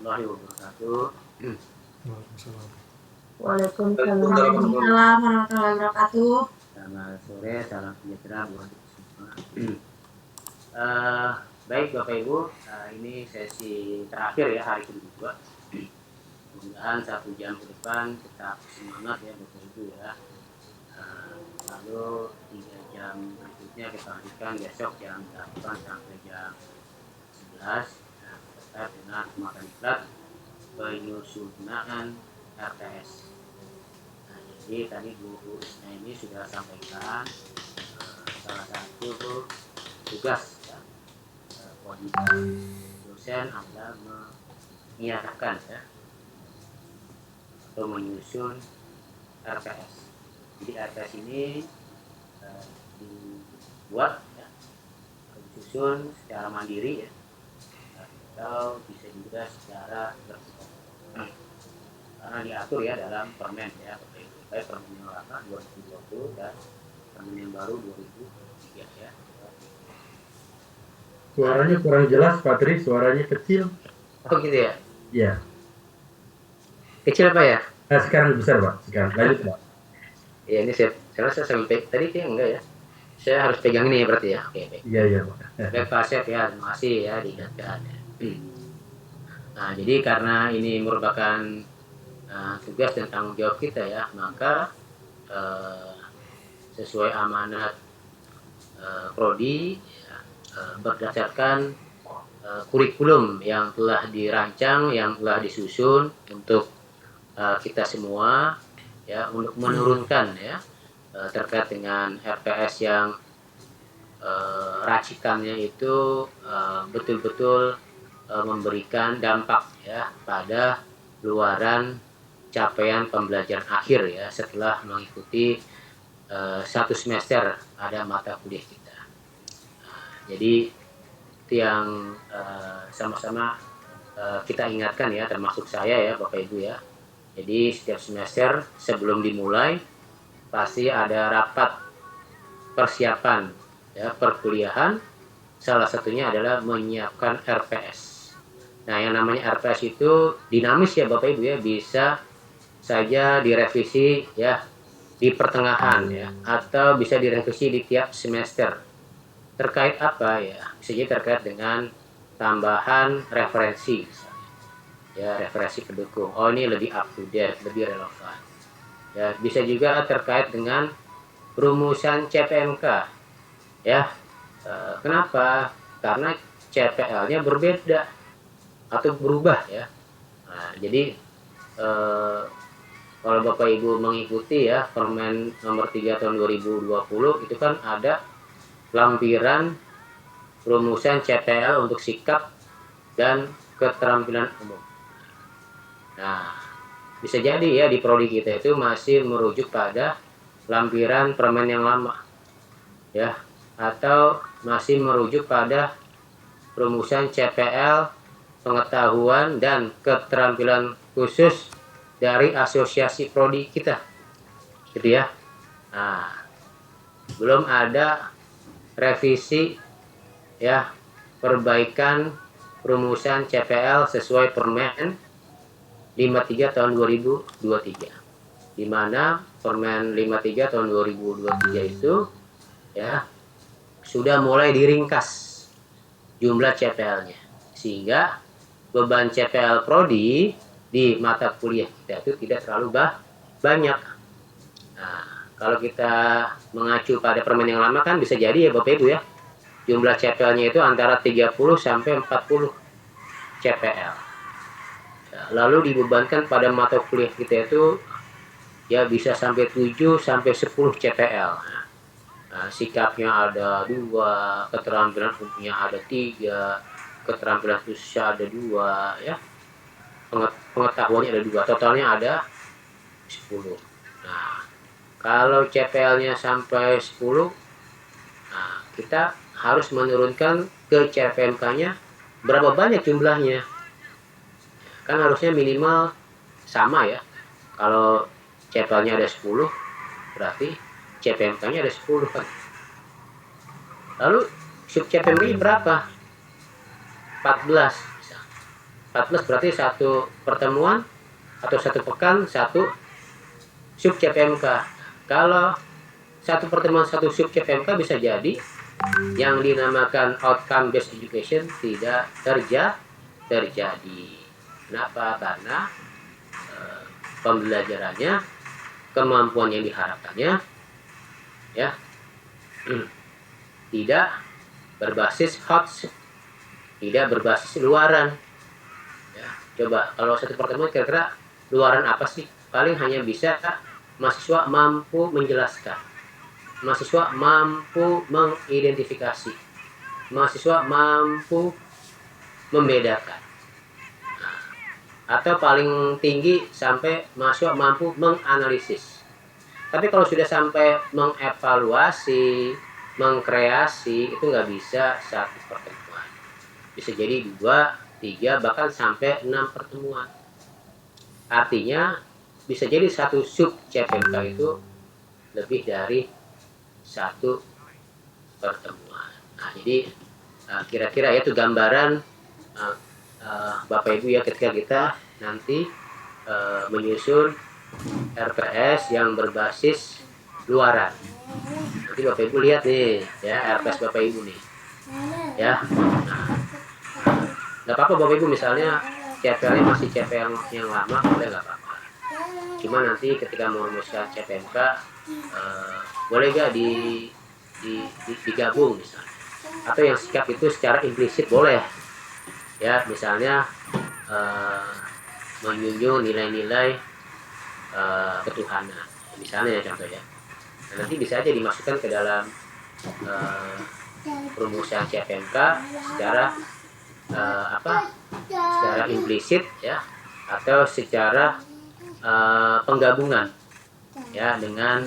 warahmatullahi wabarakatuh. Waalaikumsalam. Waalaikumsalam warahmatullahi wabarakatuh. Selamat sore, salam sejahtera buat kita semua. Baik Bapak Ibu, ini sesi terakhir ya hari kedua. Mudah-mudahan 1 jam ke depan tetap semangat ya Bapak Ibu ya. Lalu 3 jam berikutnya kita lanjutkan besok jam 8 sampai jam 11 terkait dengan makan diklat penyusunan RTS. Jadi tadi Bu Isna ini sudah sampaikan salah satu tugas ya, kewajiban dosen adalah menyiapkan ya atau menyusun RTS. Jadi RTS ini dibuat ya, disusun secara mandiri ya, atau bisa juga secara vertikal. Karena diatur ya dalam permen ya, baik permen yang lama 2020 dan permen yang baru 2003 ya. Suaranya kurang jelas, Pak Tri. Suaranya kecil. Oh gitu ya? Iya. Kecil apa ya? Nah, sekarang besar, Pak. Sekarang lanjut, Pak. Ya ini saya rasa sampai tadi kayak enggak ya. Saya harus pegang ini berarti ya. Oke, baik. Iya, Pak. Baik Pak Asep ya, terima kasih ya diingatkan. Nah, jadi karena ini merupakan tugas dan tanggung jawab kita ya, maka sesuai amanat Prodi ya, berdasarkan kurikulum yang telah dirancang, yang telah disusun untuk kita semua ya, untuk menurunkan ya terkait dengan RPS yang racikannya itu betul-betul memberikan dampak ya pada luaran capaian pembelajaran akhir ya setelah mengikuti 1 semester ada mata kuliah kita. Jadi itu yang sama-sama kita ingatkan ya, termasuk saya ya Bapak Ibu ya. Jadi setiap semester sebelum dimulai pasti ada rapat persiapan ya perkuliahan, salah satunya adalah menyiapkan RPS. Nah, yang namanya RPS itu dinamis ya Bapak Ibu ya, bisa saja direvisi ya di pertengahan ya, atau bisa direvisi di tiap semester. Terkait apa ya? Bisa jadi terkait dengan tambahan referensi misalnya. Ya, referensi pendukung. Oh, ini lebih up to date, lebih relevan. Ya, bisa juga terkait dengan rumusan CPMK. Ya, kenapa? Karena CPL-nya berbeda atau berubah ya. Nah, jadi kalau Bapak Ibu mengikuti ya Permen nomor 3 tahun 2020 itu kan ada lampiran rumusan CPL untuk sikap dan keterampilan umum. Nah, bisa jadi ya di prodi kita itu masih merujuk pada lampiran permen yang lama ya, atau masih merujuk pada rumusan CPL pengetahuan dan keterampilan khusus dari asosiasi prodi kita gitu ya. Nah, belum ada revisi ya perbaikan rumusan CPL sesuai Permen 53 tahun 2023, di mana Permen 53 tahun 2023 itu ya sudah mulai diringkas jumlah CPL-nya, sehingga beban CPL prodi di mata kuliah kita itu tidak terlalu banyak. Nah, kalau kita mengacu pada permen yang lama kan bisa jadi ya Bapak Ibu ya, jumlah CPL-nya itu antara 30 sampai 40 CPL. Nah, lalu dibebankan pada mata kuliah kita itu ya bisa sampai 7 sampai 10 CPL. Nah, sikapnya ada 2, keterampilan umumnya ada 3, keterampilan khususnya ada 2 ya, pengetahuannya ada 2, totalnya ada 10. Nah, kalau CPL-nya sampai 10, nah, kita harus menurunkan ke CPMK-nya berapa banyak jumlahnya. Kan harusnya minimal sama ya. Kalau CPL-nya ada 10, berarti CPMK-nya ada 10 kan. Lalu sub CPMK-nya berapa? 14 misalnya. 14 berarti satu pertemuan atau satu pekan satu sub CPMK. Kalau satu pertemuan satu sub CPMK bisa jadi yang dinamakan outcome based education tidak terjadi. Kenapa? Karena pembelajarannya, kemampuan yang diharapkannya ya tidak berbasis HOTS, tidak berbasis luaran. Ya, coba kalau satu pertemuan kira-kira luaran apa sih? Paling hanya bisa mahasiswa mampu menjelaskan, mahasiswa mampu mengidentifikasi, mahasiswa mampu membedakan, atau paling tinggi sampai mahasiswa mampu menganalisis. Tapi kalau sudah sampai mengevaluasi, mengkreasi, itu nggak bisa satu pertemuan. Bisa jadi 2, 3, bahkan sampai 6 pertemuan. Artinya bisa jadi satu sub CPMK itu lebih dari satu pertemuan. Nah, jadi kira-kira itu gambaran Bapak Ibu ya, ketika kita nanti menyusun RPS yang berbasis luaran. Nanti Bapak Ibu lihat nih ya, RPS Bapak Ibu nih ya. Nggak apa-apa Bapak Ibu, misalnya CPL-nya masih CPL yang lama, boleh nggak apa-apa. Cuma nanti ketika merumuskan CPMK boleh nggak digabung misalnya, atau yang sikap itu secara implisit boleh ya, misalnya menjunjung nilai-nilai ketuhanan misalnya ya, contoh ya. Nah, nanti bisa aja dimasukkan ke dalam perumusan CPMK secara secara implisit ya, atau secara penggabungan ya dengan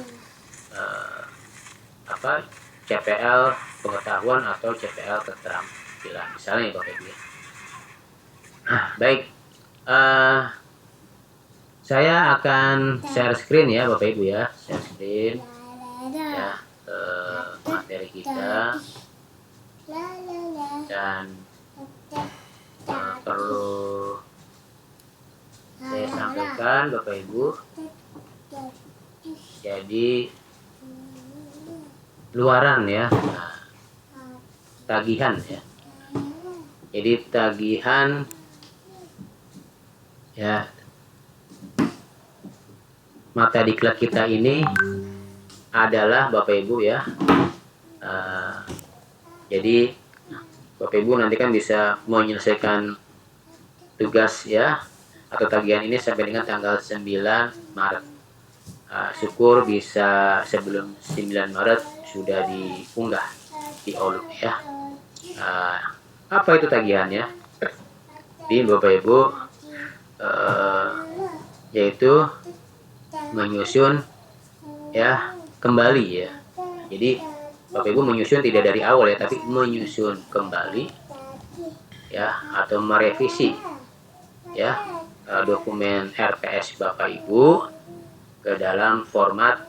CPL pengetahuan atau CPL keterampilan misalnya ya Bapak Ibu ya. Baik, saya akan share screen ya Bapak Ibu ya, share screen ya materi kita, dan perlu saya sampaikan Bapak Ibu, jadi luaran ya, tagihan ya, jadi tagihan ya mata diklat kita ini adalah Bapak Ibu ya, jadi Bapak Ibu nanti kan bisa menyelesaikan tugas ya atau tagihan ini sampai dengan tanggal 9 Maret. Syukur bisa sebelum 9 Maret sudah diunggah di Outlook ya. Apa itu tagihannya? Di Bapak Ibu yaitu menyusun ya kembali ya. Jadi Bapak Ibu menyusun tidak dari awal ya, tapi menyusun kembali ya atau merevisi ya dokumen RPS Bapak Ibu ke dalam format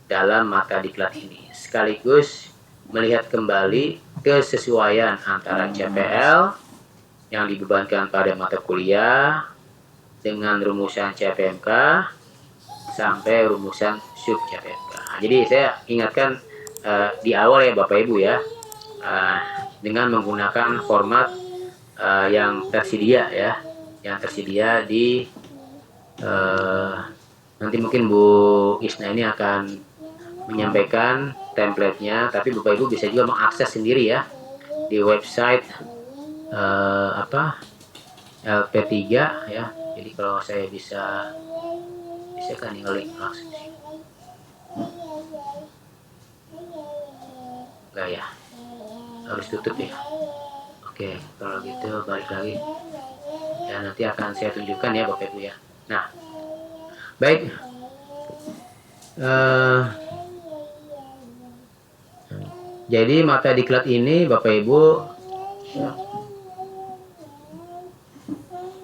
dalam mata diklat ini, sekaligus melihat kembali kesesuaian antara CPL yang dibebankan pada mata kuliah dengan rumusan CPMK sampai rumusan sub CPMK. Nah, jadi saya ingatkan di awal ya Bapak Ibu ya, dengan menggunakan format yang tersedia ya, yang tersedia di nanti mungkin Bu Isna ini akan menyampaikan template-nya, tapi Bapak Ibu bisa juga mengakses sendiri ya di website LP3 ya. Jadi kalau saya bisa kan nge-link langsung sih. Enggak ya, harus tutup ya. Oke, kalau gitu balik lagi ya, nanti akan saya tunjukkan ya Bapak Ibu ya. Nah, baik, jadi mata diklat ini Bapak Ibu ya,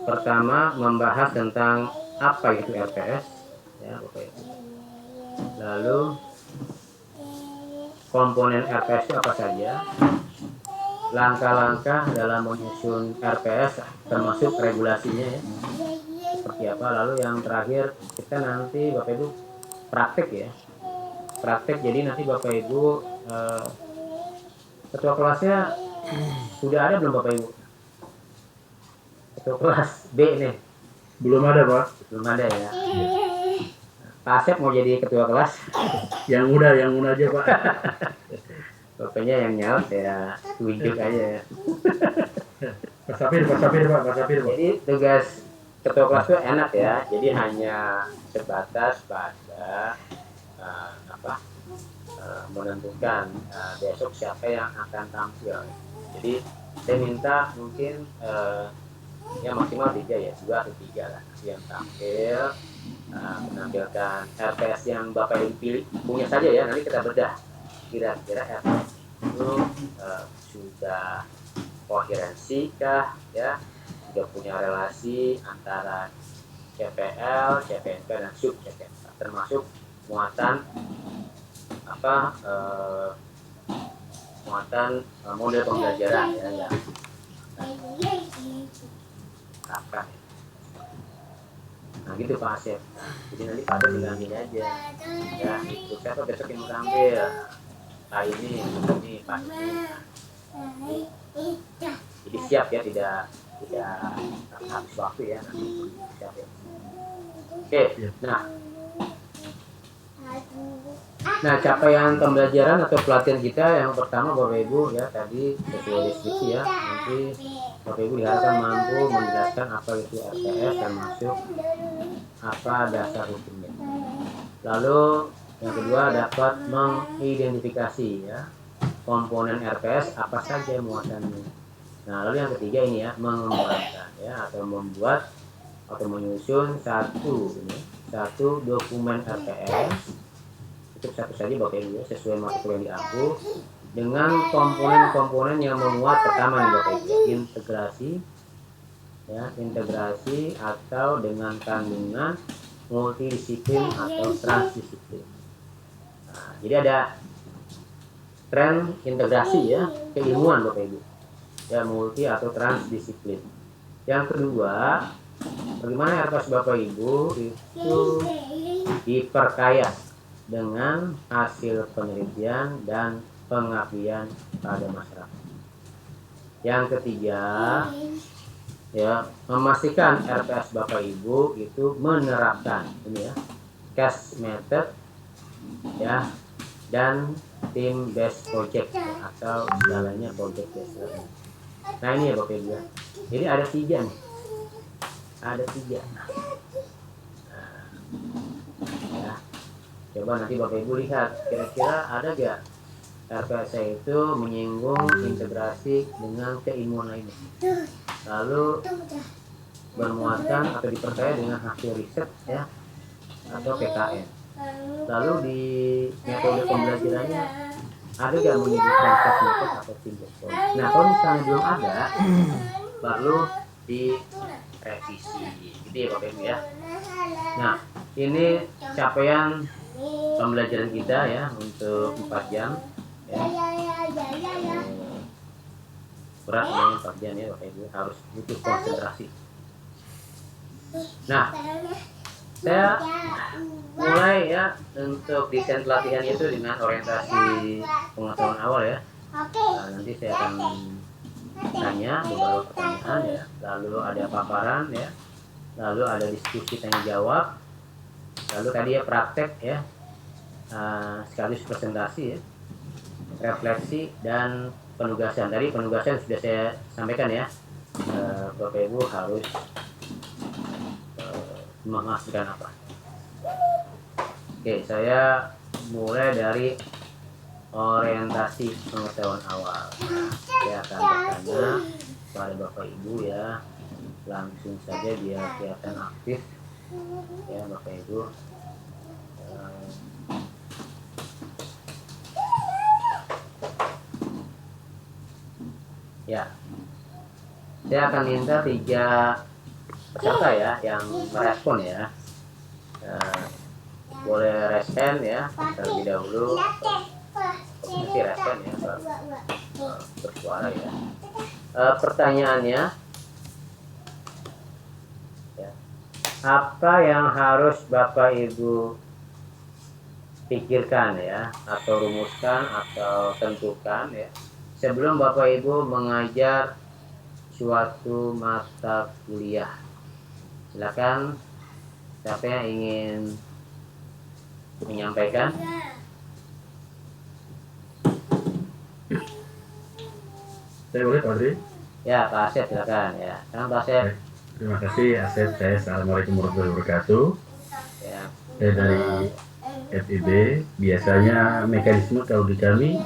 pertama membahas tentang apa itu RPS ya Bapak Ibu, lalu komponen RPS itu apa saja, langkah-langkah dalam menyusun RPS termasuk regulasinya ya seperti apa. Lalu yang terakhir kita nanti Bapak Ibu praktek ya, praktek. Jadi nanti Bapak Ibu ketua kelasnya sudah ada belum Bapak Ibu? Ketua kelas B nih Belum ada Pak. belum ada ya. Pak Asep mau jadi ketua kelas, Yang muda aja Pak. bapaknya yang nyaut ya tunjuk aja ya. Pak Sapir Pak. Jadi tugas ketua kelas itu enak ya, jadi hanya sebatas pada menentukan besok siapa yang akan tampil. Jadi saya minta mungkin ya maksimal 3 ya, 2 atau 3 lah yang tampil, menampilkan RPS yang Bapak Ibu pilih punya saja ya. Nanti kita bedah kira-kira RPS itu sudah koherensi kah ya, sudah punya relasi antara CPL, CPNP dan sub CPNP, termasuk muatan model pembelajaran ya yang apa. Nah gitu Pak Asep. Jadi nanti Pak Asep bilang gini aja ya, itu siapa besok yang mau tampil, Pak ini Pak ini. Jadi siap ya, tidak habis waktu ya, nanti siap ya. Oke, nah capaian pembelajaran atau pelatihan kita yang pertama Bapak Ibu ya, tadi sesuai deskripsi ya, nanti Bapak Ibu diharapkan mampu menjelaskan apa itu RPS termasuk apa dasar hukumnya. Lalu yang kedua dapat mengidentifikasi ya komponen RPS apa saja muatannya. Nah lalu yang ketiga ini ya, mengembangkan ya atau membuat atau menyusun satu dokumen RPS. Itu satu saja Bapak Ibu sesuai maksud yang diampu dengan komponen-komponen yang memuat pertama nih Bapak Ibu, integrasi atau dengan kandungan multidisiplin atau transdisiplin. Nah, jadi ada tren integrasi ya, keilmuan Bapak Ibu ya, multi atau transdisiplin. Yang kedua, bagaimana RPS Bapak Ibu itu diperkaya dengan hasil penelitian dan pengabdian pada masyarakat. Yang ketiga ya, memastikan RPS Bapak Ibu itu menerapkan ini ya, case method ya, dan team based project ya, atau istilahnya project based learning. Nah ini ya Bapak Ibu ya. Jadi ada 3 nih. Ada 3. Ya. Coba nanti Bapak Ibu lihat kira-kira ada gak RPS itu menyinggung integrasi dengan keilmuan lainnya, lalu bermuatan atau dipercaya dengan hasil riset ya atau PKN. Lalu di metode pembelajarannya ada gak menyebutkan test method atau team based project. Nah kalau misalnya belum ada, baru direvisi gitu ya Bapak Ibu ya. Nah ini capaian pembelajaran kita ya untuk 4 jam ya. Berat ya 4 jam ya Bapak Ibu, harus butuh konsentrasi. Nah saya mulai ya untuk desain pelatihan itu dengan orientasi pengetahuan awal ya. Nah, nanti saya akan tanya beberapa pertanyaan ya, lalu ada paparan ya, lalu ada diskusi tanya jawab, lalu tadi ya praktek ya, sekaligus presentasi ya, refleksi dan penugasan. Tadi penugasan sudah saya sampaikan ya, Bapak Ibu harus menghasilkan apa. Oke, saya mulai dari orientasi pengetahuan awal. Saya akan bertanya pada Bapak Ibu ya, langsung saja biar kelihatan aktif ya Bapak Ibu. Ya, saya akan minta 3 peserta ya yang merespon ya. Boleh respon ya terlebih dahulu, silakan ya Pak, bersuara ya. Pertanyaannya, ya, apa yang harus Bapak Ibu pikirkan ya, atau rumuskan atau tentukan ya, sebelum Bapak Ibu mengajar suatu mata kuliah? Silakan, siapa yang ingin menyampaikan? Saya boleh Pak Tri? Ya, Pak Asep silakan ya. Pak Asep. Terima kasih Asep. Saya Assalamualaikum warahmatullahi wabarakatuh. Ya. Saya dari FIB. Biasanya mekanisme kalau di kami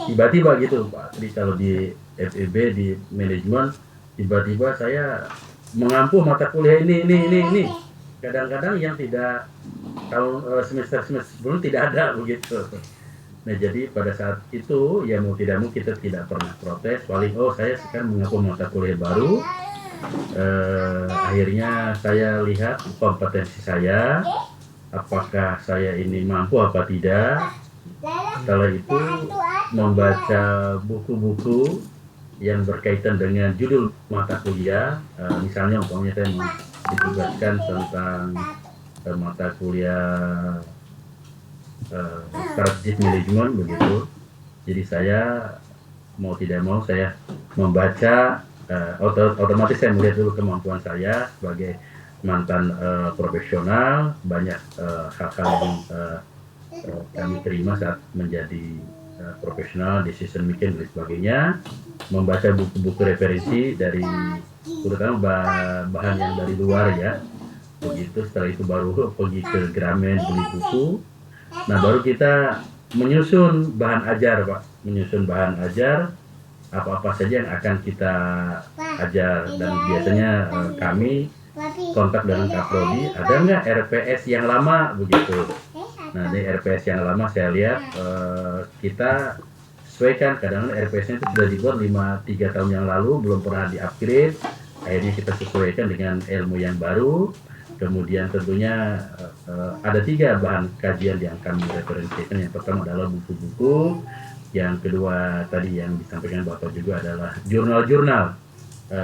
tiba-tiba gitu Pak. Jadi kalau di FIB di manajemen tiba-tiba saya mengampu mata kuliah ini. Kadang-kadang yang tidak tahun semester sebelum tidak ada begitu. Nah jadi pada saat itu ya mau tidak mau kita tidak pernah protes. Paling saya sekarang mengampu mata kuliah baru. Akhirnya saya lihat kompetensi saya, apakah saya ini mampu apa tidak. Setelah itu membaca buku-buku yang berkaitan dengan judul mata kuliah, misalnya umpamanya saya ditugaskan tentang mata kuliah strategic management begitu. Jadi saya mau tidak mau saya membaca, otomatis saya melihat dulu kemampuan saya sebagai mantan profesional, banyak hal-hal yang kami terima saat menjadi profesional, decision making dan sebagainya, membaca buku-buku referensi dari terutama bahan yang dari luar ya, begitu. Setelah itu baru pergi ke Gramen beli buku. Nah baru kita menyusun bahan ajar Pak, menyusun bahan ajar apa-apa saja yang akan kita ajar, dan biasanya kami kontak dengan Kaprodi, ada nggak RPS yang lama begitu. Nah di RPS yang lama saya lihat kita sesuaikan, kadang-kadang RPS-nya itu sudah dibuat 3 tahun yang lalu, belum pernah di-upgrade, akhirnya kita sesuaikan dengan ilmu yang baru. Kemudian tentunya ada 3 bahan kajian yang kami referensikan. Yang pertama adalah buku-buku, yang kedua tadi yang disampaikan Bapak juga adalah jurnal-jurnal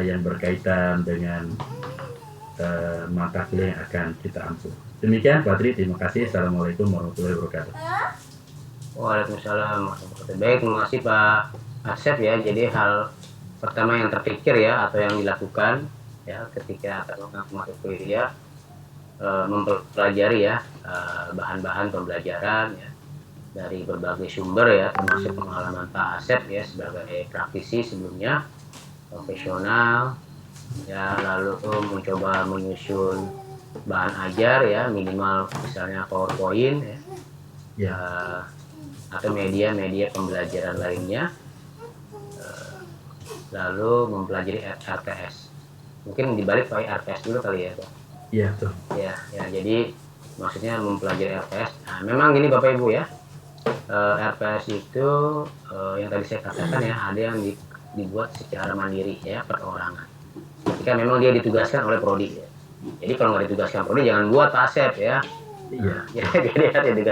yang berkaitan dengan mata kuliah yang akan kita ampuh. Demikian Pak Tri, terima kasih. Assalamualaikum warahmatullahi wabarakatuh. Waalaikumsalam warahmatullahi wabarakatuh. Baik, terima kasih Pak Asep ya. Jadi hal pertama yang terpikir ya, atau yang dilakukan ya ketika akan masuk kuliah, mempelajari ya bahan-bahan pembelajaran ya dari berbagai sumber ya, termasuk pengalaman Pak Asep ya sebagai praktisi sebelumnya, profesional ya, lalu mencoba menyusun bahan ajar ya, minimal misalnya PowerPoint ya, atau media-media pembelajaran lainnya, lalu mempelajari RTS. Mungkin dibalik pakai RTS dulu kali ya Pak. Iya betul. Ya, jadi maksudnya mempelajari RPS. Nah, memang gini Bapak Ibu ya, RPS itu yang tadi saya katakan ya, ada yang dibuat secara mandiri ya, perorangan. Ketika memang dia ditugaskan oleh prodi ya. Jadi kalau nggak ditugaskan prodi jangan buat Pak Asep ya. Iya. Jadi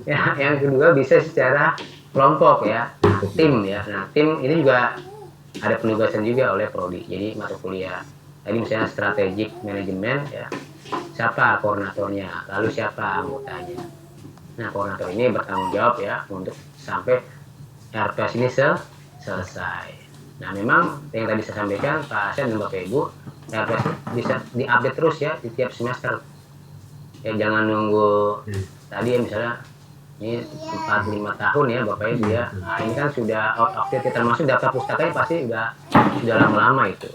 ya, yang kedua bisa secara kelompok ya, tim ya. Nah tim ini juga ada penugasan juga oleh prodi. Jadi mata kuliah tadi misalnya strategic management ya, siapa koordinatornya, lalu siapa anggotanya. Nah koordinator ini bertanggung jawab ya untuk sampai RPS ini selesai. Nah memang yang tadi saya sampaikan Pak Asep dan Bapak Ibu, RPS bisa diupdate terus ya di tiap semester ya, jangan nunggu tadi ya, misalnya ini 4-5 tahun ya Bapak Ibu ya. Nah, ini kan sudah out of date, termasuk daftar pustakanya pasti sudah lama-lama itu,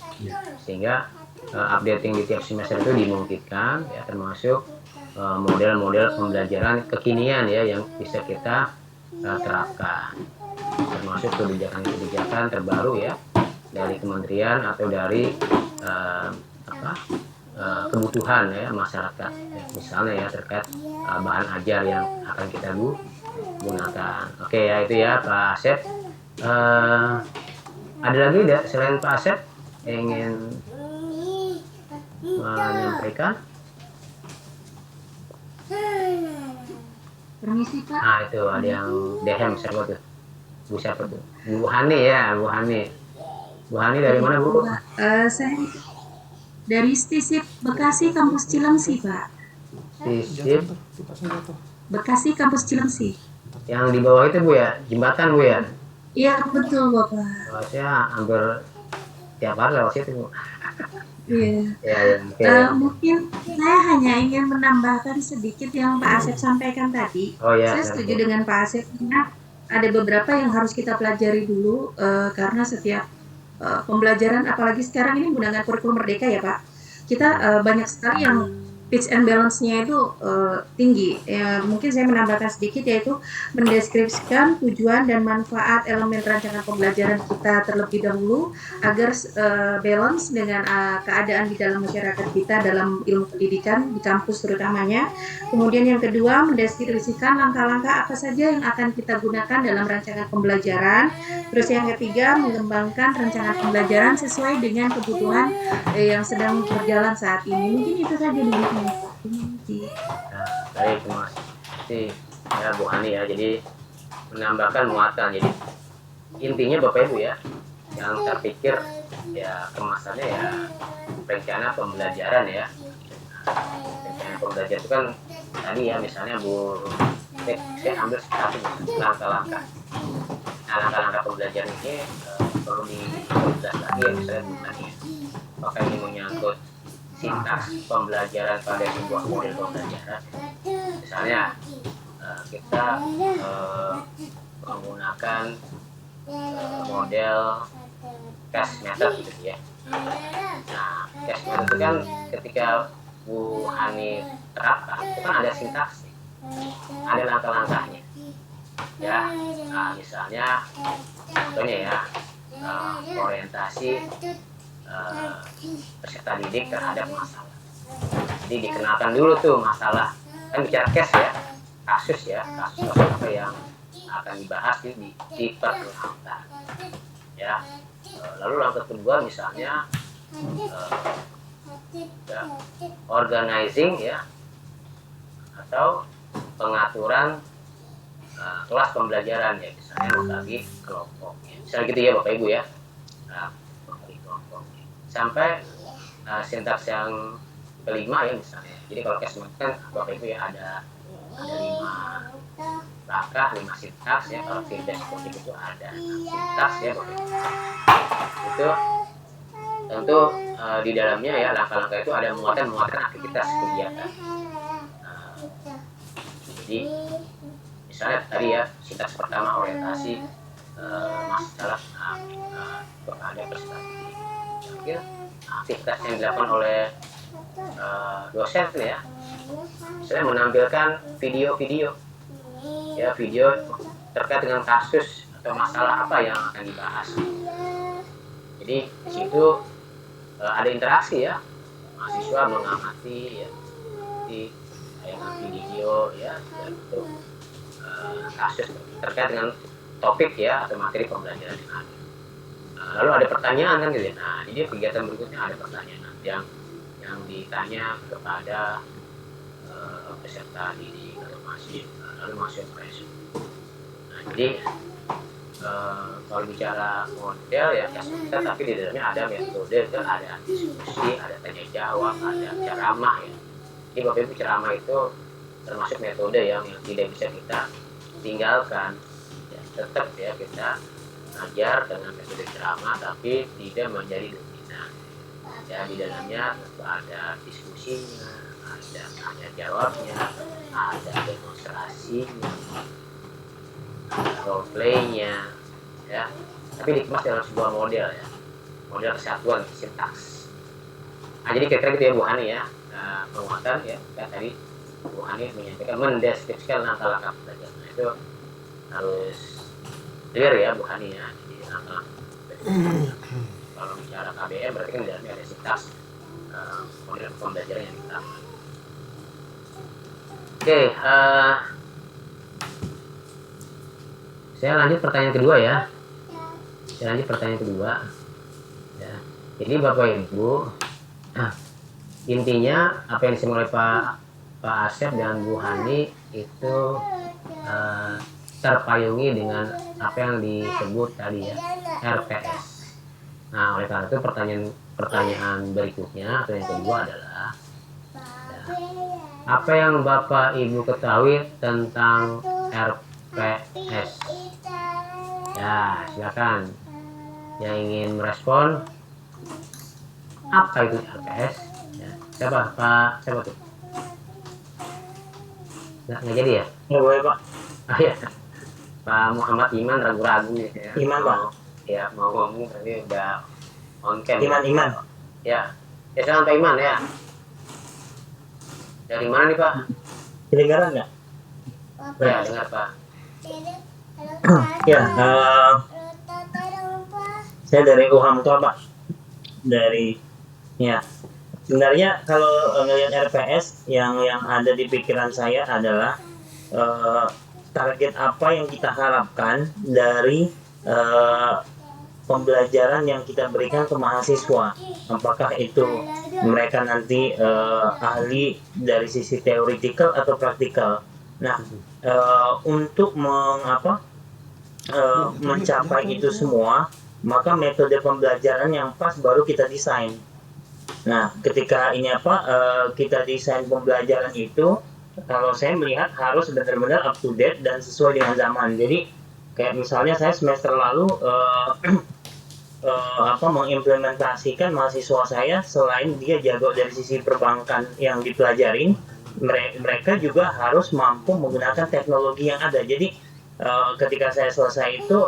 sehingga updating di tiap semester itu dimungkinkan ya, termasuk model-model pembelajaran kekinian ya yang bisa kita terapkan, termasuk kebijakan-kebijakan terbaru ya dari kementerian atau dari kebutuhan ya masyarakat ya, misalnya ya terkait bahan ajar yang akan kita gunakan. Oke ya, itu ya Pak Asep. Ada lagi selain Pak Asep yang ingin menyampaikan? Permisi Pak. Nah itu ada yang dehem siapa tuh? Bu siapa tuh? Bu Hani ya, Bu Hani. Bu Hani dari mana Bu? Saya dari Stisip Bekasi Kampus Cilengsi Pak. Sisip Bekasi Kampus Cilengsi. yang di bawah itu Bu ya, jembatan Bu ya. Iya betul Bapak. Oh, saya hampir tiap hari lewat situ Bu. Iya. Ya, ya oke. Mungkin saya hanya ingin menambahkan sedikit yang Pak Asep sampaikan tadi. Oh ya. Saya setuju dengan Pak Asep karena ada beberapa yang harus kita pelajari dulu karena setiap pembelajaran, apalagi sekarang ini menggunakan kurikulum merdeka ya Pak. Kita banyak sekali yang pitch and balance-nya itu tinggi. Mungkin saya menambahkan sedikit yaitu mendeskripsikan tujuan dan manfaat elemen rancangan pembelajaran kita terlebih dahulu agar balance dengan keadaan di dalam masyarakat kita dalam ilmu pendidikan di kampus terutamanya. Kemudian yang kedua, mendeskripsikan langkah-langkah apa saja yang akan kita gunakan dalam rancangan pembelajaran. Terus yang ketiga, mengembangkan rancangan pembelajaran sesuai dengan kebutuhan yang sedang berjalan saat ini. Mungkin itu saja dulu Pak. Nah, baik, terima kasih ya Bu Hani ya. Jadi menambahkan muatan. Jadi intinya Bapak Ibu ya, yang terpikir ya kemasannya ya rencana pembelajaran ya. Rencana pembelajaran itu kan tadi ya misalnya Bu, saya ambil satu langkah-langkah. Nah, langkah-langkah pembelajaran ini perlu dijelas lagi ya, misalnya Bu Hani ya. Apakah ini menyangkut sintaks pembelajaran pada sebuah model pembelajaran. Misalnya kita menggunakan model cash method gitu ya. Nah, cash method itu kan ketika Bu Hani terapkan itu kan ada sintaks, ada langkah-langkahnya. Ya, nah, misalnya contohnya ya orientasi peserta didik terhadap masalah. Jadi dikenalkan dulu tuh masalah, kan bicara case ya, kasus apa yang akan dibahas diperkenalkan. Ya, lalu langkah kedua misalnya ya, organizing ya atau pengaturan kelas pembelajaran ya, misalnya membagi kelompok. Misalnya gitu ya Bapak Ibu ya. Nah, sampai sintaks yang kelima ya misalnya. Jadi kalau case kan Bapak Ibu ya ada 5 langkah, 5 sintaks ya. Kalau feedback positif itu ada 6 sintaks ya Bapak Ibu. Itu tentu di dalamnya ya langkah-langkah itu ada muatan aktivitas kegiatan. Jadi misalnya tadi ya sintaks pertama orientasi masalah kepada peserta didik. Aktivitas yang dilakukan oleh dosen ya, saya menampilkan video-video ya, video terkait dengan kasus atau masalah apa yang akan dibahas. Jadi di situ ada interaksi ya, mahasiswa mengamati ya, di tayangan video ya, untuk kasus terkait dengan topik ya atau materi pembelajaran yang ada. Lalu ada pertanyaan kan gitu. Nah, jadi kegiatan berikutnya ada pertanyaan yang ditanya kepada peserta didik atau mahasiswa, lalu mahasiswa merespon. Nah, jadi kalau bicara model ya kita, tapi di dalamnya ada metode, kan ada diskusi, ada tanya jawab, ada ceramah ya. Jadi Bapak Ibu, ceramah itu termasuk metode yang tidak bisa kita tinggalkan. Ya, tetap ya kita ajar dengan metode ceramah tapi tidak menjadi dominan. Ya, di dalamnya tentu ada diskusinya, ada tanya jawabnya, ada demonstrasinya, ada role play-nya, ya. Tapi dikemas dalam sebuah model ya, model kesatuan sintaks. Nah, jadi kira-kira gitu ya Bu Hani ya, penguatan ya. Kan tadi Bu Hani menyampaikan mendeskripsikan langkah-langkah belajar. Nah, itu harus clear ya Bu Hani ya. Jadi kalau bicara KBM berarti kan di dalamnya ada sintaks model pembelajaran yang kita. Oke, saya lanjut pertanyaan kedua ya. Ya. Jadi Bapak Ibu, intinya apa yang disampaikan oleh Pak Asep dan Bu Hani itu terpayungi dengan apa yang disebut tadi ya, RPS. Nah, oleh karena itu pertanyaan berikutnya atau yang kedua adalah apa yang Bapak Ibu ketahui tentang RPS? Ya, silakan. Yang ingin merespon, apa itu RPS? Ya, siapa Pak? Siapa tuh? Nggak jadi ya? Ya boleh Pak. Ah, ya. Pak Muhammad Iman ragu-ragu nih ya. Iman Pak. Ya, mau ngomong tadi udah on cam. Iman. Ya. Ya, silakan Pak Iman ya. Dari mana nih Pak? Kedengaran nggak? Ya, dengar Pak. Ya, saya dari Uhamtua Pak. Sebenarnya kalau ngelihat RPS yang ada di pikiran saya adalah target apa yang kita harapkan dari pembelajaran yang kita berikan ke mahasiswa. Apakah itu mereka nanti ahli dari sisi teoretikal atau praktikal. Nah, untuk mencapai itu semua, maka metode pembelajaran yang pas baru kita desain. Nah, ketika kita desain pembelajaran itu, kalau saya melihat harus benar-benar up to date dan sesuai dengan zaman. Jadi, kayak misalnya saya semester lalu mengimplementasikan mahasiswa saya, selain dia jago dari sisi perbankan yang dipelajarin, mereka juga harus mampu menggunakan teknologi yang ada. Jadi ketika saya selesai itu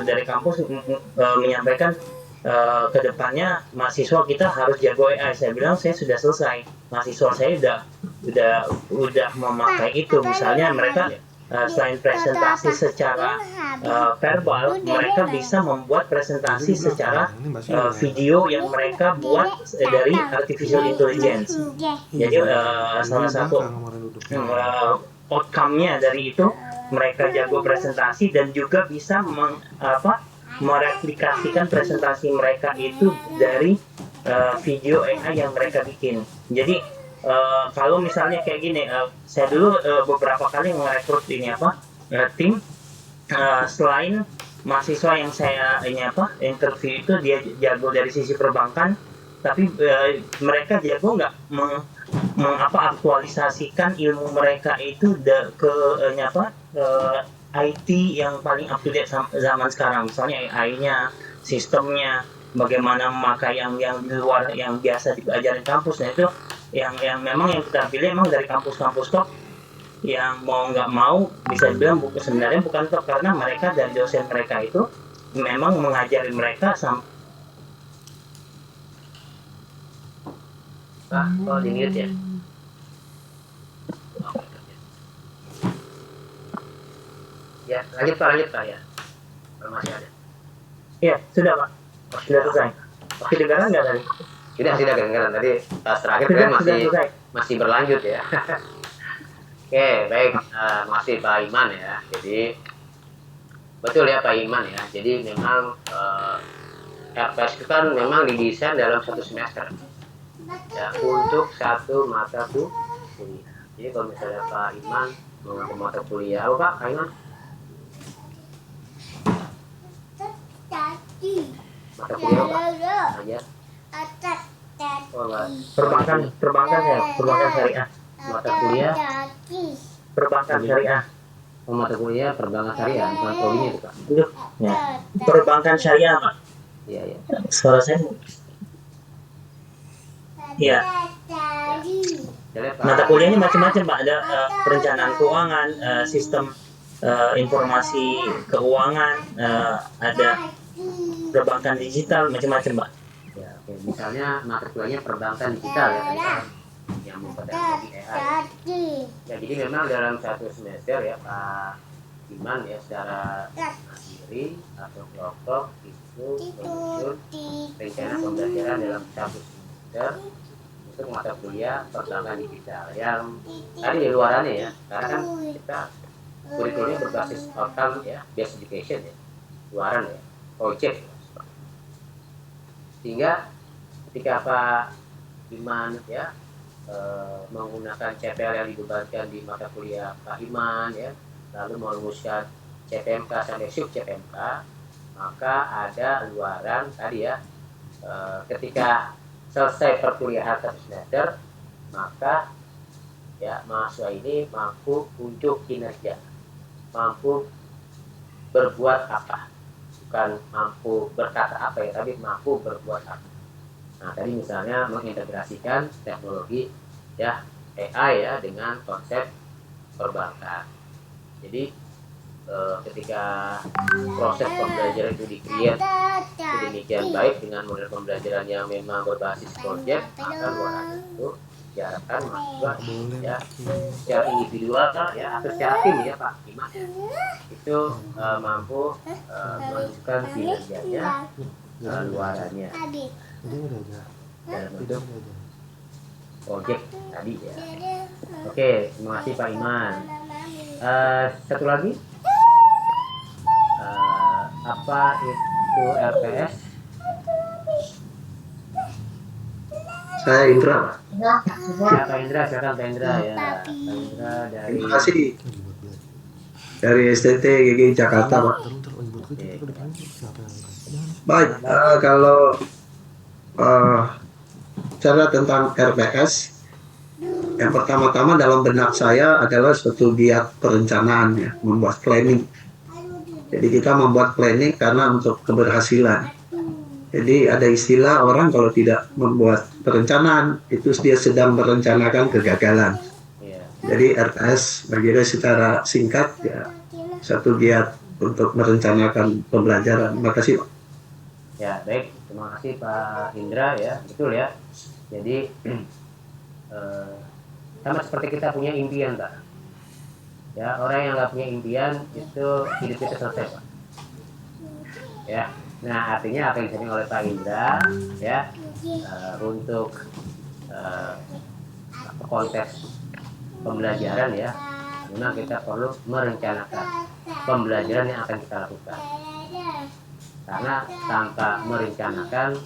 dari kampus menyampaikan ke depannya mahasiswa kita harus jago AI. Saya bilang saya sudah selesai, mahasiswa saya udah memakai itu. Misalnya mereka selain presentasi secara verbal, mereka bisa membuat presentasi secara video yang mereka buat dari artificial intelligence. Jadi salah satu outcome-nya dari itu, mereka jago presentasi dan juga bisa mereplikasikan presentasi mereka itu dari video AI yang mereka bikin. Jadi kalau misalnya kayak gini, saya dulu beberapa kali merekrut tim, selain mahasiswa yang saya interview itu dia jago dari sisi perbankan, tapi mereka jago nggak aktualisasikan ilmu mereka itu ke IT yang paling up to date zaman sekarang. Misalnya AI-nya, sistemnya, bagaimana memakai yang di luar yang biasa diajarin kampus. Nah itu yang memang yang kita pilih memang dari kampus-kampus top yang mau nggak mau bisa dibilang sebenarnya bukan top, karena mereka dari dosen mereka itu memang mengajari mereka Pak, di mute ya. Ya, lanjut Pak ya. Masih ada. Iya, sudah Pak. Sudah selesai. Kedengaran nggak tadi? Sudah kedengaran tadi. Pas terakhir Sudah masih berlanjut ya. Oke, baik. Masih Pak Iman ya. Jadi betul ya Pak Iman ya. Jadi memang RPS itu kan memang didesain dalam satu semester ya, untuk satu mata kuliah. Jadi kalau misalnya Pak Iman mengambil mata kuliah apa Pak Iman? Mata kuliah apa aja? Perbankan syariah. Mata kuliah Perbankan syariah. mata kuliah perbankan syariah, bukan prodinya itu Pak. Ya. Perbankan syariah Pak. Iya. Suara saya. Iya. Mata kuliahnya macam-macam Pak. Ada perencanaan keuangan, sistem informasi keuangan, ada perbankan digital, macam-macam Pak. Ya, oke. Misalnya mata kuliahnya perbankan digital ya, yang mempelajari AI. Ya, jadi memang dalam satu semester ya Pak Iman ya, secara mandiri atau kelompok itu menyusun rencana pembelajaran dalam satu semester untuk mata kuliah perbankan digital yang tadi di luarannya ya, karena kan kita kurikulumnya berbasis outcome ya, based education ya, luaran ya, project ya. Sehingga ketika Pak Iman ya menggunakan CPL yang dibebankan di mata kuliah Pak Iman ya, lalu merumuskan CPMK sampai sub CPMK, maka ada luaran tadi ya, ketika selesai perkuliahan 1 semester, maka ya mahasiswa ini mampu untuk kinerja, mampu berbuat apa, bukan mampu berkata apa ya, tapi mampu berbuat apa. Nah tadi misalnya mengintegrasikan teknologi ya AI ya dengan konsep perbankan. Jadi ketika proses pembelajaran itu di-create sedemikian baik dengan model pembelajaran yang memang berbasis project, maka luaran itu diharapkan mahasiswa ya secara individual ya atau secara tim ya Pak Iman ya, itu mampu menunjukkan kinerjanya, luarannya dalam bentuk project tadi ya. Oke, terima kasih Pak Iman. Satu lagi, apa itu LPS? Saya Indra. Ya Pak Indra, silakan Pak Indra ya. Pak Indra dari. Terima kasih. Dari STT GGI Jakarta, Pak. Oke. Baik, kalau cara tentang RPS, yang pertama-tama dalam benak saya adalah suatu giat perencanaan ya, membuat planning. Jadi kita membuat planning karena untuk keberhasilan. Jadi ada istilah orang kalau tidak membuat perencanaan itu dia sedang merencanakan kegagalan. Ya. Jadi RPS bagi saya secara singkat ya satu giat untuk merencanakan pembelajaran. Terima kasih Pak. Ya baik, terima kasih Pak Indra ya, betul ya. Jadi sama seperti kita punya impian Pak. Ya orang yang nggak punya impian itu hidup kita selesai Pak. Ya. Nah artinya apa yang disampaikan oleh Pak Indra ya, untuk konteks pembelajaran ya, memang kita perlu merencanakan pembelajaran yang akan kita lakukan, karena tanpa merencanakan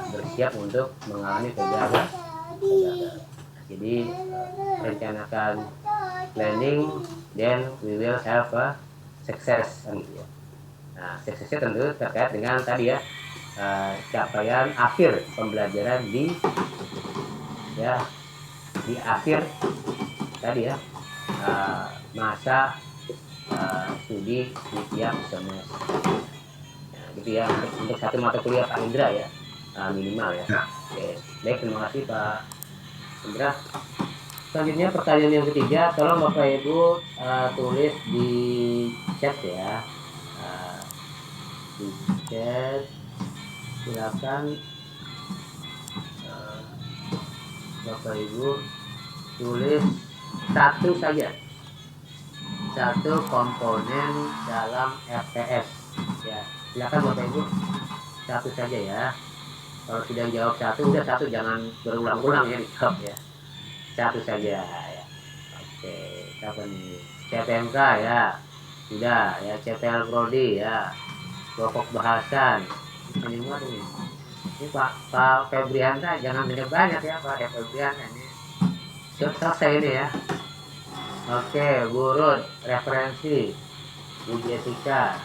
bersiap untuk mengalami kegagalan. Jadi rencanakan planning, then we will have a success gitu ya. Nah, suksesnya tentu terkait dengan tadi ya, capaian akhir pembelajaran di akhir tadi ya, masa studi di tiap semester. Nah, gitu ya untuk satu mata kuliah Pak Indra ya, minimal ya. Oke, baik, terima kasih Pak Indra. Selanjutnya pertanyaan yang ketiga, tolong Bapak Ibu tulis di chat ya. Di chat silakan Bapak Ibu tulis satu saja, satu komponen dalam RPS ya. Silakan Bapak Ibu satu saja ya. Kalau sudah jawab satu, udah satu, jangan berulang-ulang ya dijawab ya. Satu saja ya. Oke, siapa nih? CPMK ya. Sudah ya, CPL Prodi ya. Pokok bahasan. Ini muat ini. Ini Pak Febrianta jangan banyak ya Pak Febrianta ini. Selesai ini ya. Oke, Bu Ruth, referensi. Bu Jessica,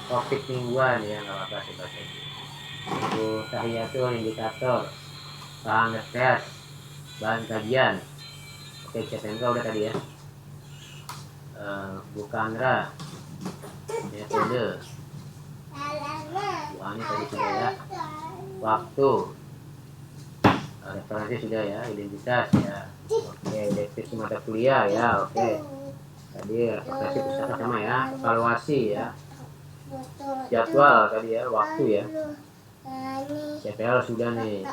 topik mingguan ya, nggak apa-apa sih baca. Bu Tahiyatul, indikator. Bahan tes, bahan kajian. Oke, CPMK udah tadi ya. Bu Kandra, metode. Bu Ani tadi sudah ya. Waktu, referensi sudah ya. Identitas ya. Oke, deskripsi mata kuliah ya. Oke, tadi referensi pustaka sama ya. Evaluasi ya. Jadwal tadi ya. Waktu ya. CPL sudah nih.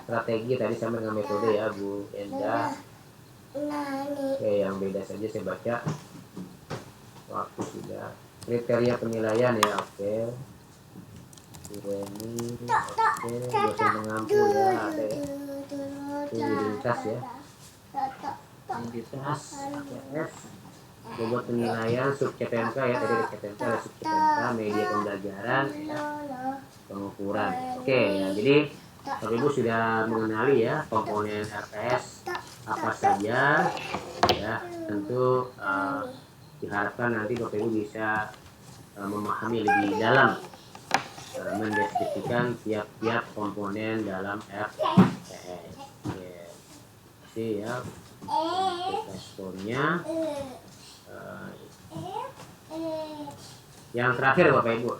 Strategi tadi sama dengan metode ya Bu Enda. Oke, yang beda saja saya baca. Waktu sudah. Kriteria penilaian ya. Oke. Ini oke, dosen pengampu ya, ada ya. Itu identitas ya. Identitas APS. Bobot penilaian sub CPMK ya, tadi ada CPMK, ada sub CPMK, media pembelajaran ya. Pengukuran. Oke ya, jadi Bapak Ibu sudah mengenali ya komponen RPS apa saja ya. Tentu diharapkan nanti Bapak Ibu bisa memahami lebih dalam, mendeskripsikan tiap-tiap komponen dalam RPS. Ya, jadi ya untuk responnya. Yang terakhir Bapak Ibu,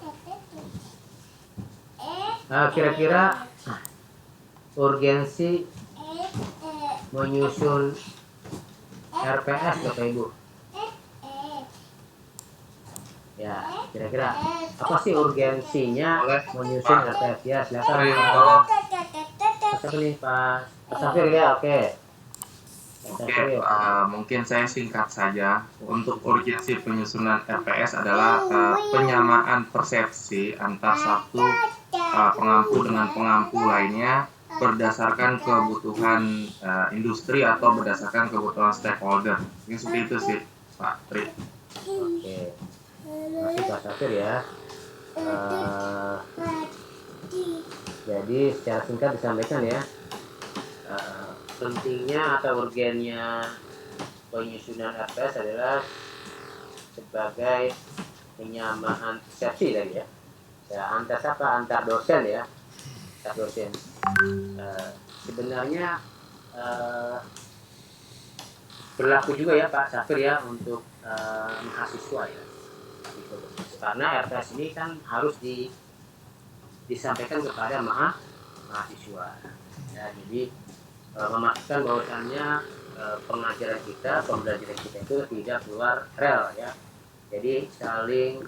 kira-kira urgensi menyusun RPS Bapak Ibu. Ya, kira-kira apa sih urgensinya menyusun RPS? Ya, silakan Pak Safir ya, oke. Oke, mungkin saya singkat saja. Untuk urgensi penyusunan RPS adalah penyamaan persepsi antar satu pengampu dengan pengampu lainnya berdasarkan kebutuhan industri atau berdasarkan kebutuhan stakeholder. Ini seperti itu sih, Pak Tri. Oke, masih Pak Safir ya. Jadi secara singkat disampaikan ya, pentingnya atau urgennya penyusunan RPS adalah sebagai penyamaan persepsi tadi ya. Antar siapa? Antar dosen ya, antar dosen. Sebenarnya berlaku juga ya Pak Safir ya untuk mahasiswa ya. Gitu. Karena RPS ini kan harus disampaikan kepada mahasiswa. Ya, jadi memastikan bahwasannya pengajaran kita, pembelajaran kita itu tidak keluar rel ya. Jadi saling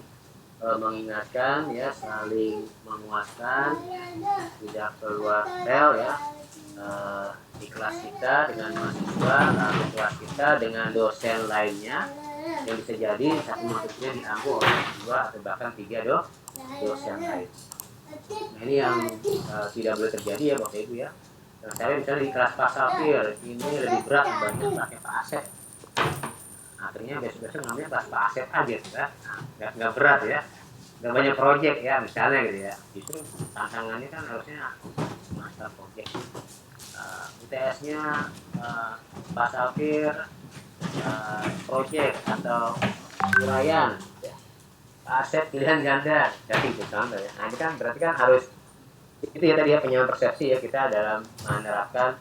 mengingatkan ya, saling menguatkan, tidak keluar rel ya. Di kelas kita dengan mahasiswa, lalu kelas kita dengan dosen lainnya, yang bisa jadi satu matematiknya diambil oleh 2 atau bahkan 3 dosen lain. Nah ini yang tidak boleh terjadi ya Bapak Ibu ya. Nah, saya misalnya di kelas Pak Safir ini lebih berat dibanding pakai Pak Asep. Akhirnya besok-besok namanya Pak Asep aja sudah, nggak berat ya, nggak banyak proyek ya misalnya gitu ya. Justru tantangannya kan harusnya master proyek. UTS-nya Pak Safir proyek atau uraian, ya. Pak Asep pilihan ganda, jadi itu contoh ya. Nah ini kan berarti kan harus itu ya tadi ya, penyamaan persepsi ya kita dalam menerapkan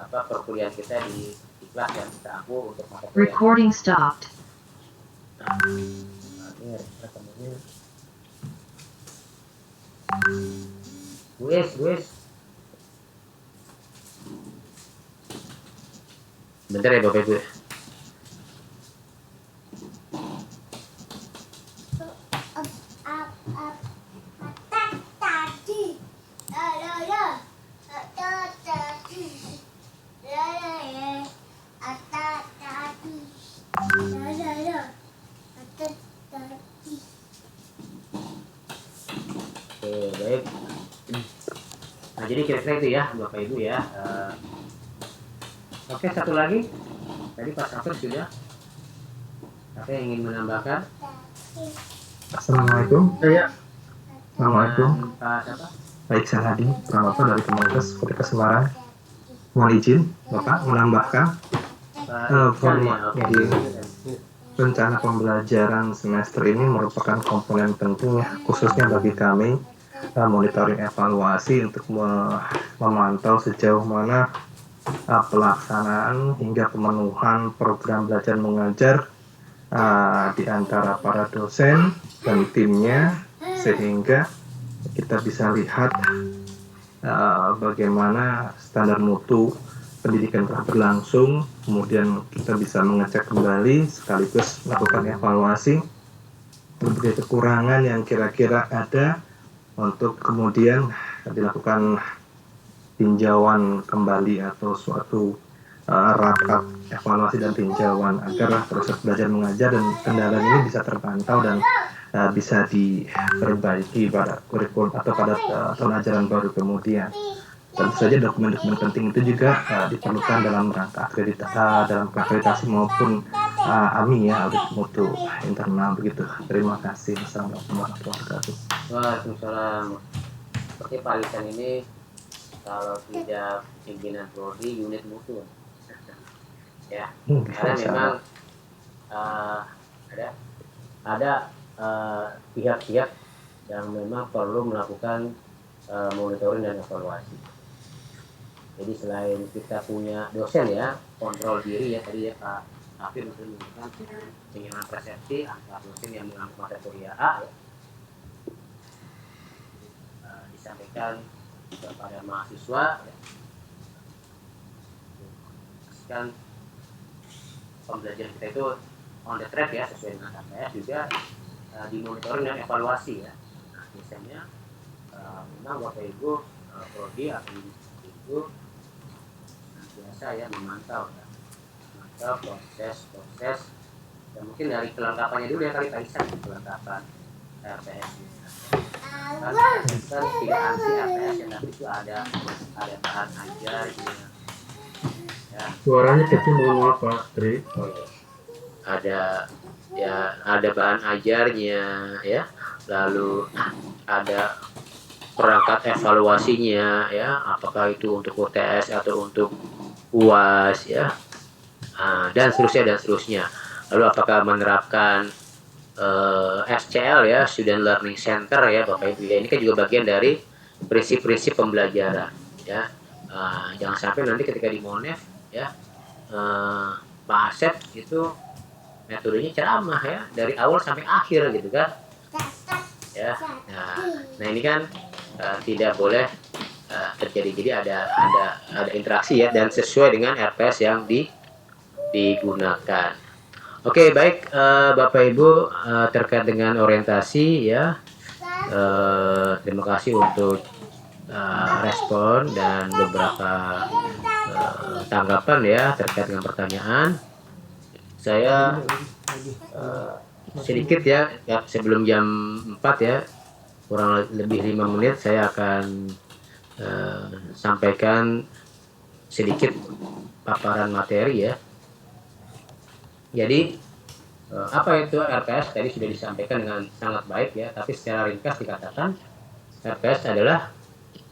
perkuliahan kita di kelas yang kita ampu untuk mata kuliah. Recording stopped. Nah, ini rekamannya. Wes. Bentar ya Bapak Ibu. Oke, baik. Nah, jadi kira-kira itu ya Bapak Ibu ya. Oke, satu lagi. Tadi Pak Safir sudah. Apa yang ingin menambahkan? Assalamualaikum. Assalamualaikum. Pak siapa? Baik, saya Hadi, Bapak dari komunitas Kota Semarang. Mohon izin, Bapak menambahkan Oke. rencana pembelajaran semester ini merupakan komponen penting ya, khususnya bagi kami monitoring evaluasi untuk memantau sejauh mana pelaksanaan hingga pemenuhan program belajar mengajar di antara para dosen dan timnya, sehingga kita bisa lihat bagaimana standar mutu pendidikan telah berlangsung, kemudian kita bisa mengecek kembali sekaligus melakukan evaluasi berbagai kekurangan yang kira-kira ada untuk kemudian dilakukan tinjauan kembali atau suatu rapat evaluasi dan tinjauan agar proses belajar mengajar dan kendala ini bisa terpantau dan bisa diperbaiki pada kurikulum atau pada tahun ajaran baru kemudian. Tentu saja dokumen-dokumen penting itu juga diperlukan dalam rangka akreditasi maupun AMI ya, audit mutu internal begitu. Terima kasih. Assalamualaikum warahmatullahi wabarakatuh. Waalaikumsalam. Seperti Pak Lisan ini kalau tidak pimpinan prodi unit mutu. Ya, karena memang eh, ada pihak-pihak yang memang perlu melakukan monitoring dan evaluasi. Jadi selain kita punya dosen ya, kontrol diri ya tadi ya Pak Hafid menunjukkan penyerahan persepsi antar dosen yang mengambil mata kuliah A ya, disampaikan kepada mahasiswa ya, pastikan pembelajaran kita itu on the track ya sesuai dengan KPS, juga dimonitoring dan evaluasi ya. Nah, biasanya memang Bapak Ibu prodi atau itu biasa ya memantau proses dan mungkin dari kelengkapannya dulu ya kali Pak Isan, kelengkapan RPS kan tidak anti RPS ya, tapi itu ada bahan ajar ya. Suaranya kecil, mohon maaf Pak Tri. Ada bahan ajarnya ya, lalu ada perangkat evaluasinya ya, apakah itu untuk UTS atau untuk UAS ya, dan seterusnya. Lalu apakah menerapkan SCL ya, Student Learning Center ya Bapak Ibu ya, ini kan juga bagian dari prinsip-prinsip pembelajaran ya. Jangan sampai nanti ketika di Monef ya, Pak Asep itu metodenya ceramah ya dari awal sampai akhir gitu kan ya. Nah ini kan tidak boleh terjadi. Jadi ada interaksi ya, dan sesuai dengan RPS yang digunakan. Oke, baik Bapak Ibu, terkait dengan orientasi ya, terima kasih untuk respon dan beberapa tanggapan ya terkait dengan pertanyaan. Saya sedikit ya sebelum jam 4 ya, kurang lebih 5 menit saya akan sampaikan sedikit paparan materi ya. Jadi apa itu RPS tadi sudah disampaikan dengan sangat baik ya, tapi secara ringkas dikatakan RPS adalah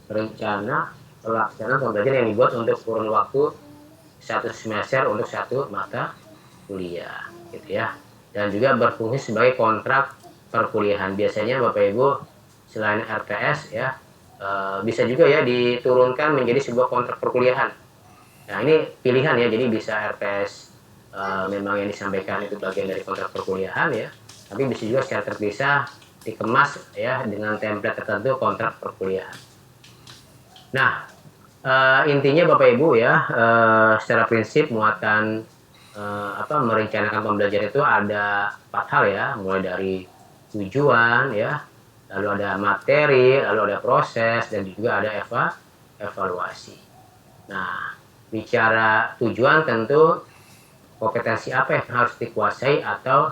rencana pelaksanaan pembelajaran yang dibuat untuk kurun waktu 1 semester untuk 1 mata kuliah gitu ya, dan juga berfungsi sebagai kontrak perkuliahan. Biasanya Bapak Ibu selain RPS ya, bisa juga ya diturunkan menjadi sebuah kontrak perkuliahan. Nah ini pilihan ya, jadi bisa RPS memang yang disampaikan itu bagian dari kontrak perkuliahan ya, tapi bisa juga secara terpisah dikemas ya dengan template tertentu kontrak perkuliahan. Nah intinya Bapak Ibu ya, secara prinsip muatan merencanakan pembelajaran itu ada 4 hal ya, mulai dari tujuan ya, lalu ada materi, lalu ada proses, dan juga ada evaluasi. Nah, bicara tujuan tentu kompetensi apa yang harus dikuasai atau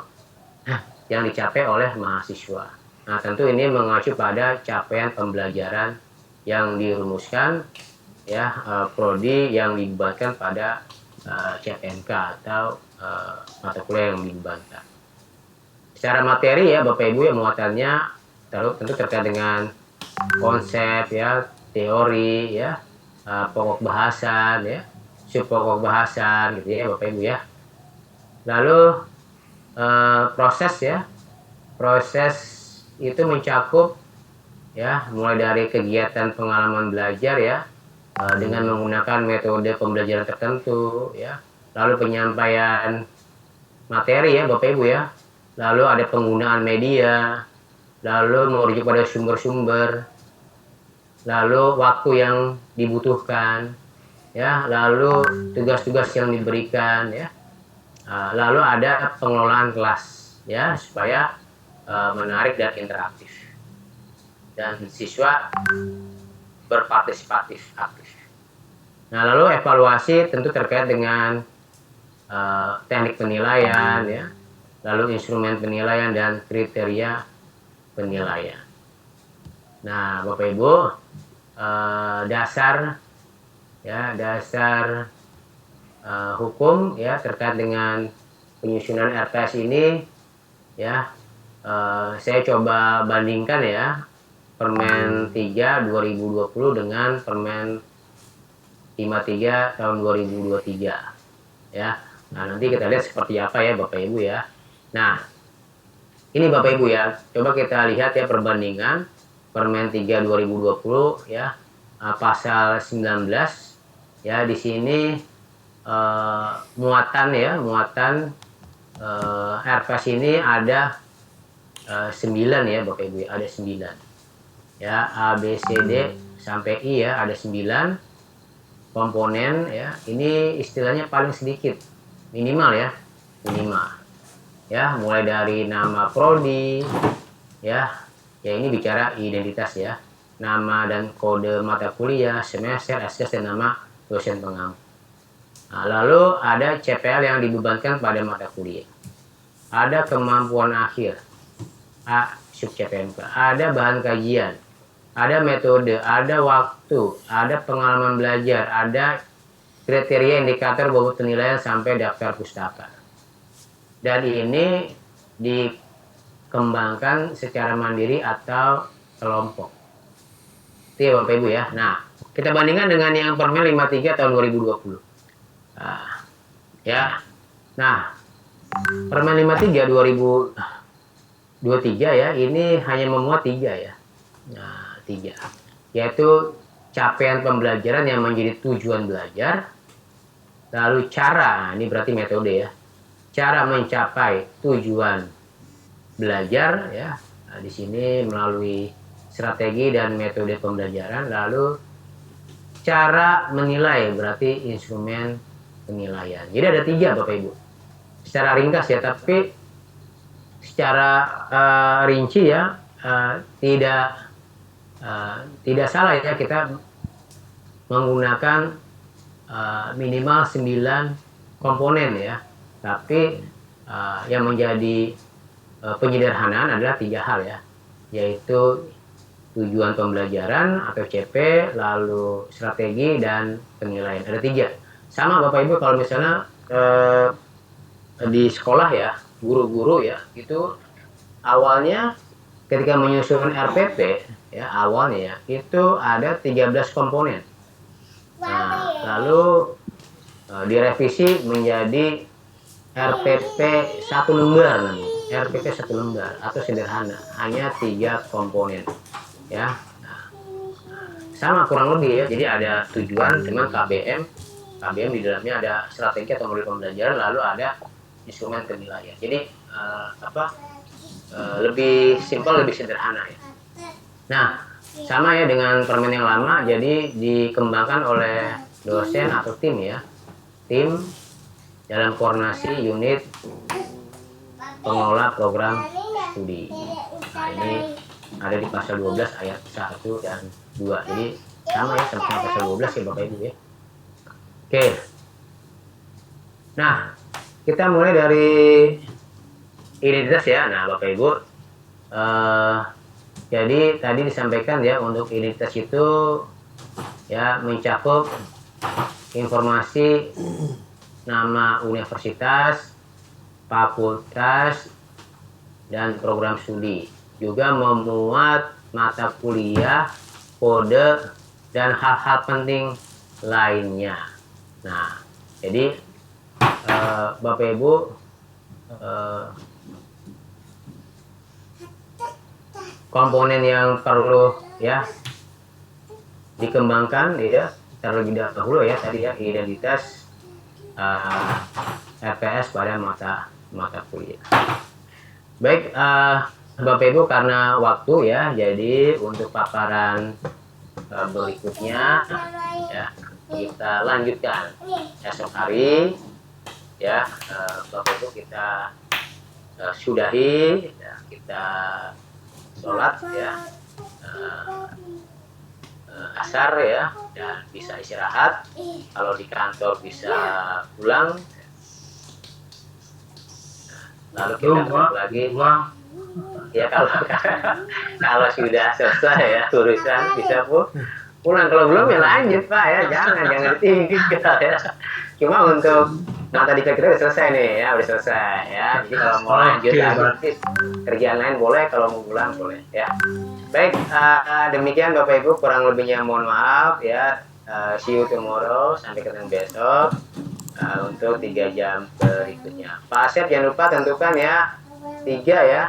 yang dicapai oleh mahasiswa. Nah, tentu ini mengacu pada capaian pembelajaran yang dirumuskan ya, prodi yang dibebankan pada CPNK atau mata kuliah yang dibebankan. Secara materi ya Bapak Ibu ya, muatannya tentu terkait dengan konsep ya, teori ya, pokok bahasan ya, subpokok bahasan gitu ya Bapak Ibu ya. Lalu proses ya, proses itu mencakup ya mulai dari kegiatan pengalaman belajar ya, dengan menggunakan metode pembelajaran tertentu ya, lalu penyampaian materi ya Bapak Ibu ya, lalu ada penggunaan media, lalu merujuk pada sumber-sumber, lalu waktu yang dibutuhkan ya, lalu tugas-tugas yang diberikan ya, lalu ada pengelolaan kelas ya supaya menarik dan interaktif dan siswa berpartisipatif aktif. Nah, lalu evaluasi tentu terkait dengan teknik penilaian ya, lalu instrumen penilaian dan kriteria penilaian. Nah, Bapak Ibu, dasar hukum ya terkait dengan penyusunan RPS ini ya, saya coba bandingkan ya Permen 3 2020 dengan Permen 53 tahun 2023 ya. Nah, nanti kita lihat seperti apa ya Bapak Ibu ya. Nah, ini Bapak Ibu ya, coba kita lihat ya perbandingan Permen 3 2020 ya, pasal 19 ya, di sini muatan RPS ini ada 9 ya Bapak Ibu, ada 9 ya, A B C D sampai I ya, ada 9 komponen ya. Ini istilahnya paling sedikit, minimal ya, minimal ya, mulai dari nama prodi ya, ini bicara identitas ya, nama dan kode mata kuliah, semester, SKS, dan nama dosen pengampu. Nah, lalu ada CPL yang dibebankan pada mata kuliah, ada kemampuan akhir, A sub CPMK, ada bahan kajian, ada metode, ada waktu, ada pengalaman belajar, ada kriteria indikator bobot penilaian sampai daftar pustaka. Dan ini dikembangkan secara mandiri atau kelompok. Itu ya Bapak Ibu ya. Nah, kita bandingkan dengan yang Permen 53 tahun 2020. Nah, ya. Nah, Permen 53 2023 ya, ini hanya memuat 3 ya. Nah, 3. Yaitu capaian pembelajaran yang menjadi tujuan belajar. Lalu cara, ini berarti metode ya. Cara mencapai tujuan belajar ya. Nah, di sini melalui strategi dan metode pembelajaran. Lalu cara menilai, berarti instrumen penilaian. Jadi ada 3 Bapak Ibu. Secara ringkas ya, tapi secara rinci ya, tidak salah ya kita menggunakan minimal 9 komponen ya. Tapi yang menjadi penyederhanaan adalah 3 hal ya, yaitu tujuan pembelajaran atau CP, lalu strategi, dan penilaian. Ada 3. Sama Bapak Ibu kalau misalnya di sekolah ya, guru-guru ya, itu awalnya ketika menyusun RPP ya, awalnya ya, itu ada 13 komponen. Nah, lalu direvisi menjadi RPP 1 lembar namanya. RPP 1 lembar atau sederhana, hanya 3 komponen ya. Nah, sama kurang lebih ya. Jadi ada tujuan, cuman KBM di dalamnya ada strategi atau model pembelajaran, lalu ada instrumen penilaian. Jadi lebih simpel, lebih sederhana ya. Nah, sama ya dengan permen yang lama, jadi dikembangkan oleh dosen atau tim ya, tim dalam koordinasi unit pengelola program studi. Nah, ini ada di pasal 12 ayat 1 dan 2. Jadi sama ya, sama pasal 12 ya Bapak Ibu ya. Oke. Nah, kita mulai dari identitas ya. Nah, Bapak Ibu, jadi tadi disampaikan ya, untuk identitas itu ya mencakup informasi nama universitas, fakultas, dan program studi. Juga memuat mata kuliah, kode, dan hal-hal penting lainnya. Nah, jadi Bapak Ibu komponen yang perlu ya dikembangkan ya terlebih dahulu ya, tadi ya, identitas, RPS pada mata kuliah. Baik, Bapak Ibu, karena waktu ya, jadi untuk paparan berikutnya ya kita lanjutkan esok hari ya. Bapak Ibu, kita sudahi ya, kita sholat ya, asar ya, dan bisa istirahat. Kalau di kantor bisa pulang. Lalu kita ketemu lagi ya, kalau sudah selesai ya urusan bisa pulang. Kalau belum ya lanjut Pak ya, jangan ditinggal ya. Cuma untuk tadi kita udah selesai nih ya, udah selesai ya. Jadi kalau mau lanjut lagi kerjaan lain boleh, kalau mau pulang boleh ya. Baik, demikian Bapak Ibu, kurang lebihnya mohon maaf ya. See you tomorrow, sampai ketemu besok. untuk 3 jam berikutnya. Pak Asep jangan lupa tentukan ya 3 ya